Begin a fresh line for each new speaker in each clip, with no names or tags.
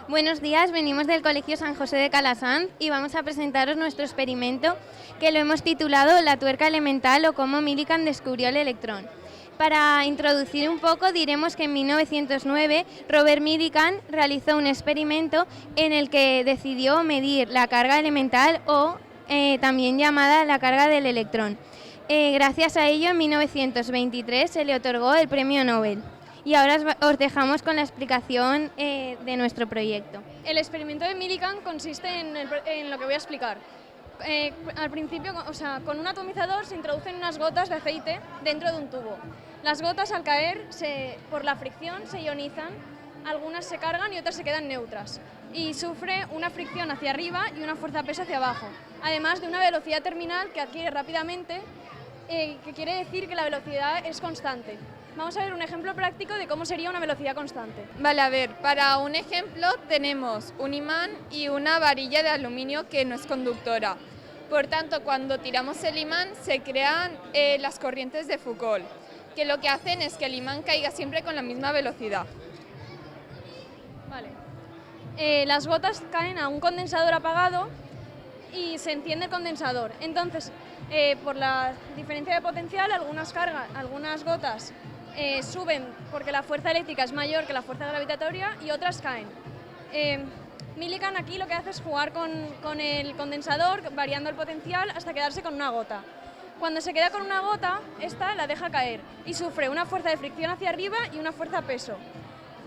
Buenos días, venimos del Colegio San José de Calasanz y vamos a presentaros nuestro experimento que lo hemos titulado La tuerca elemental o cómo Millikan descubrió el electrón. Para introducir un poco diremos que en 1909 Robert Millikan realizó un experimento en el que decidió medir la carga elemental o también llamada la carga del electrón. Gracias a ello en 1923 se le otorgó el premio Nobel. Y ahora os dejamos con la explicación de nuestro proyecto.
El experimento de Millikan consiste en lo que voy a explicar. Al principio, con un atomizador se introducen unas gotas de aceite dentro de un tubo. Las gotas al caer, por la fricción, se ionizan, algunas se cargan y otras se quedan neutras. Y sufre una fricción hacia arriba y una fuerza-peso hacia abajo, además de una velocidad terminal que adquiere rápidamente, que quiere decir que la velocidad es constante. Vamos a ver un ejemplo práctico de cómo sería una velocidad constante.
Vale, a ver, para un ejemplo tenemos un imán y una varilla de aluminio que no es conductora. Por tanto, cuando tiramos el imán se crean las corrientes de Foucault, que lo que hacen es que el imán caiga siempre con la misma velocidad.
Vale. Las gotas caen a un condensador apagado y se enciende el condensador. Entonces, por la diferencia de potencial, algunas gotas suben porque la fuerza eléctrica es mayor que la fuerza gravitatoria y otras caen. Millikan aquí lo que hace es jugar con el condensador, variando el potencial hasta quedarse con una gota. Cuando se queda con una gota, esta la deja caer y sufre una fuerza de fricción hacia arriba y una fuerza peso.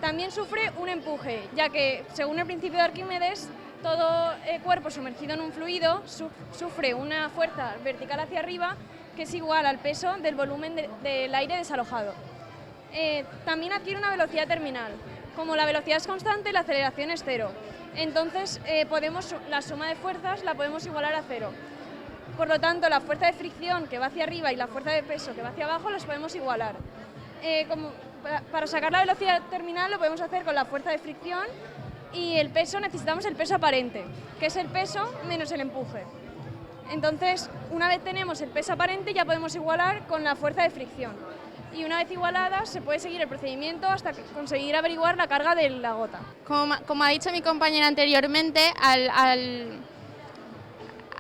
También sufre un empuje, ya que, según el principio de Arquímedes, todo cuerpo sumergido en un fluido sufre una fuerza vertical hacia arriba que es igual al peso del volumen del aire desalojado. También adquiere una velocidad terminal. Como la velocidad es constante, la aceleración es cero. Entonces, la suma de fuerzas la podemos igualar a cero. Por lo tanto, la fuerza de fricción que va hacia arriba y la fuerza de peso que va hacia abajo las podemos igualar. Para sacar la velocidad terminal lo podemos hacer con la fuerza de fricción y el peso necesitamos el peso aparente, que es el peso menos el empuje. Entonces, una vez tenemos el peso aparente ya podemos igualar con la fuerza de fricción. Y una vez igualada se puede seguir el procedimiento hasta conseguir averiguar la carga de la gota.
Como ha dicho mi compañera anteriormente, al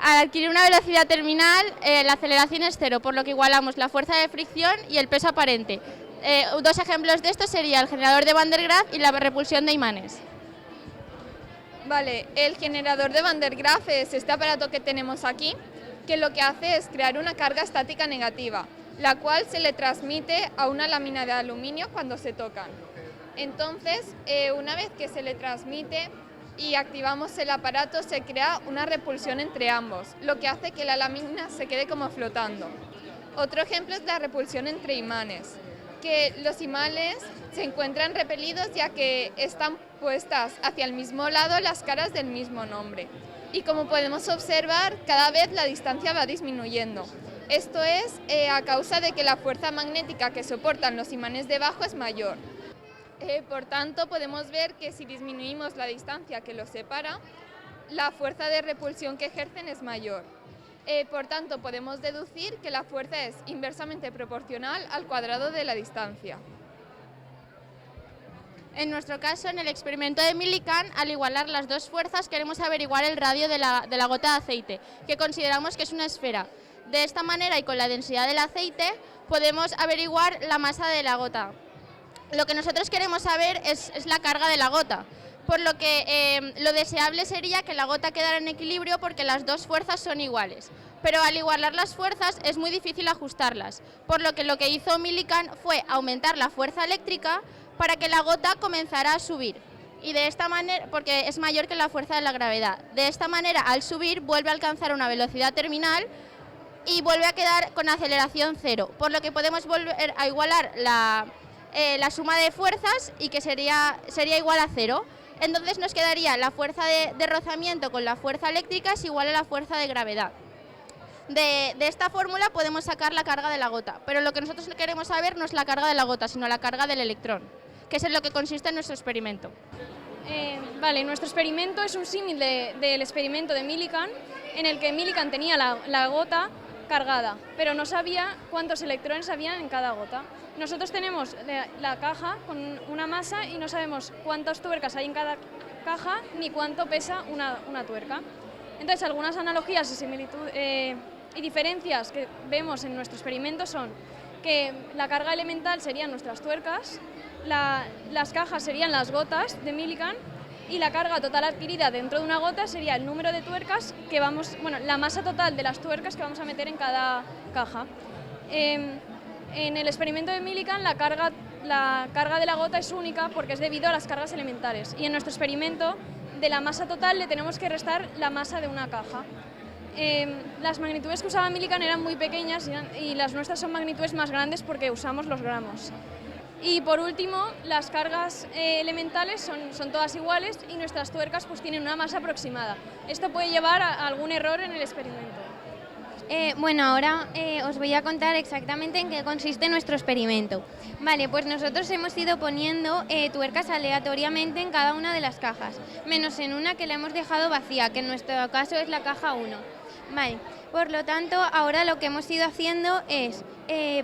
adquirir una velocidad terminal, la aceleración es cero, por lo que igualamos la fuerza de fricción y el peso aparente. Dos ejemplos de esto serían el generador de Van der Graaf y la repulsión de imanes.
Vale, el generador de Van der Graaf es este aparato que tenemos aquí, que lo que hace es crear una carga estática negativa, la cual se le transmite a una lámina de aluminio cuando se tocan. Entonces, una vez que se le transmite y activamos el aparato, se crea una repulsión entre ambos, lo que hace que la lámina se quede como flotando. Otro ejemplo es la repulsión entre imanes, que los imanes se encuentran repelidos ya que están puestas hacia el mismo lado las caras del mismo nombre. Y como podemos observar, cada vez la distancia va disminuyendo. Esto es a causa de que la fuerza magnética que soportan los imanes debajo es mayor. Por tanto, podemos ver que si disminuimos la distancia que los separa, la fuerza de repulsión que ejercen es mayor. Por tanto, podemos deducir que la fuerza es inversamente proporcional al cuadrado de la distancia.
En nuestro caso, en el experimento de Millikan, al igualar las dos fuerzas, queremos averiguar el radio de la gota de aceite, que consideramos que es una esfera. De esta manera y con la densidad del aceite, podemos averiguar la masa de la gota. Lo que nosotros queremos saber es la carga de la gota, por lo que lo deseable sería que la gota quedara en equilibrio porque las dos fuerzas son iguales. Pero al igualar las fuerzas es muy difícil ajustarlas, por lo que hizo Millikan fue aumentar la fuerza eléctrica para que la gota comenzara a subir. Y de esta manera, porque es mayor que la fuerza de la gravedad. De esta manera, al subir, vuelve a alcanzar una velocidad terminal y vuelve a quedar con aceleración cero, por lo que podemos volver a igualar la suma de fuerzas y que sería igual a cero. Entonces nos quedaría la fuerza de rozamiento con la fuerza eléctrica es igual a la fuerza de gravedad. De esta fórmula podemos sacar la carga de la gota, pero lo que nosotros queremos saber no es la carga de la gota, sino la carga del electrón, que es en lo que consiste nuestro experimento.
Vale, nuestro experimento es un símil del experimento de Millikan, en el que Millikan tenía la gota cargada, pero no sabía cuántos electrones había en cada gota. Nosotros tenemos la caja con una masa y no sabemos cuántas tuercas hay en cada caja ni cuánto pesa una tuerca. Entonces, algunas analogías y diferencias que vemos en nuestro experimento son que la carga elemental serían nuestras tuercas, las cajas serían las gotas de Millikan y la carga total adquirida dentro de una gota sería el número de tuercas que la masa total de las tuercas que vamos a meter en cada caja. En el experimento de Millikan la carga de la gota es única porque es debido a las cargas elementales, y en nuestro experimento de la masa total le tenemos que restar la masa de una caja. Las magnitudes que usaba Millikan eran muy pequeñas y las nuestras son magnitudes más grandes porque usamos los gramos. Y por último, las cargas elementales son todas iguales y nuestras tuercas pues tienen una masa aproximada. Esto puede llevar a algún error en el experimento.
Bueno, ahora os voy a contar exactamente en qué consiste nuestro experimento. Vale, pues nosotros hemos ido poniendo tuercas aleatoriamente en cada una de las cajas, menos en una que la hemos dejado vacía, que en nuestro caso es la caja 1. Vale, por lo tanto, ahora lo que hemos ido haciendo es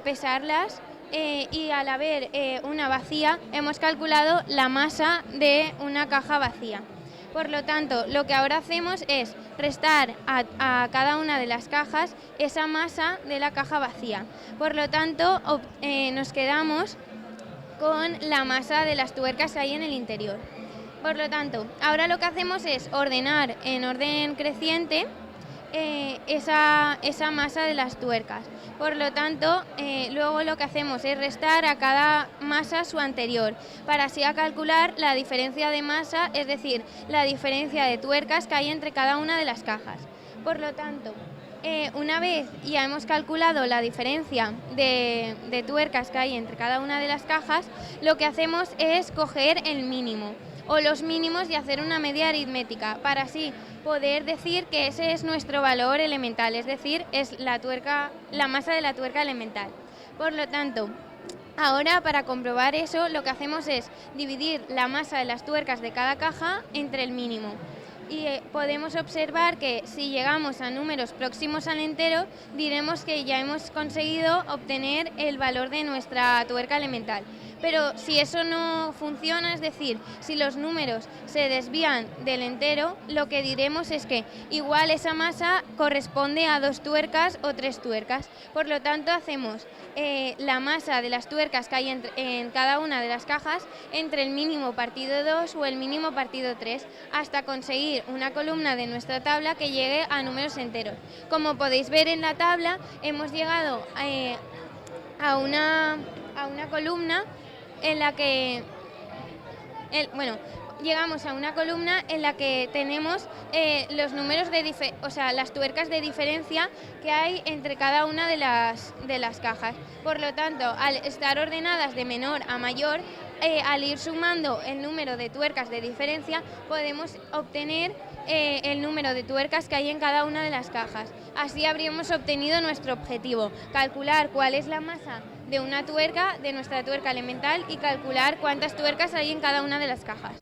pesarlas y al haber una vacía, hemos calculado la masa de una caja vacía. Por lo tanto, lo que ahora hacemos es restar a cada una de las cajas esa masa de la caja vacía. Por lo tanto, nos quedamos con la masa de las tuercas que hay en el interior. Por lo tanto, ahora lo que hacemos es ordenar en orden creciente esa masa de las tuercas. Por lo tanto, luego lo que hacemos es restar a cada masa su anterior, para así calcular la diferencia de masa, es decir, la diferencia de tuercas que hay entre cada una de las cajas. Por lo tanto, una vez ya hemos calculado la diferencia de tuercas que hay entre cada una de las cajas, lo que hacemos es coger el mínimo o los mínimos y hacer una media aritmética para así poder decir que ese es nuestro valor elemental, es decir, es la masa de la tuerca elemental. Por lo tanto, ahora para comprobar eso lo que hacemos es dividir la masa de las tuercas de cada caja entre el mínimo. Y podemos observar que si llegamos a números próximos al entero, diremos que ya hemos conseguido obtener el valor de nuestra tuerca elemental. Pero si eso no funciona, es decir, si los números se desvían del entero, lo que diremos es que igual esa masa corresponde a 2 tuercas o 3 tuercas. Por lo tanto, hacemos la masa de las tuercas que hay en cada una de las cajas entre el mínimo partido 2 o el mínimo partido 3, hasta conseguir una columna de nuestra tabla que llegue a números enteros. Como podéis ver en la tabla, hemos llegado a una columna en la que llegamos a una columna en la que tenemos los números las tuercas de diferencia que hay entre cada una de las cajas. Por lo tanto, al estar ordenadas de menor a mayor, al ir sumando el número de tuercas de diferencia, podemos obtener el número de tuercas que hay en cada una de las cajas. Así habríamos obtenido nuestro objetivo, calcular cuál es la masa de una tuerca, de nuestra tuerca elemental, y calcular cuántas tuercas hay en cada una de las cajas.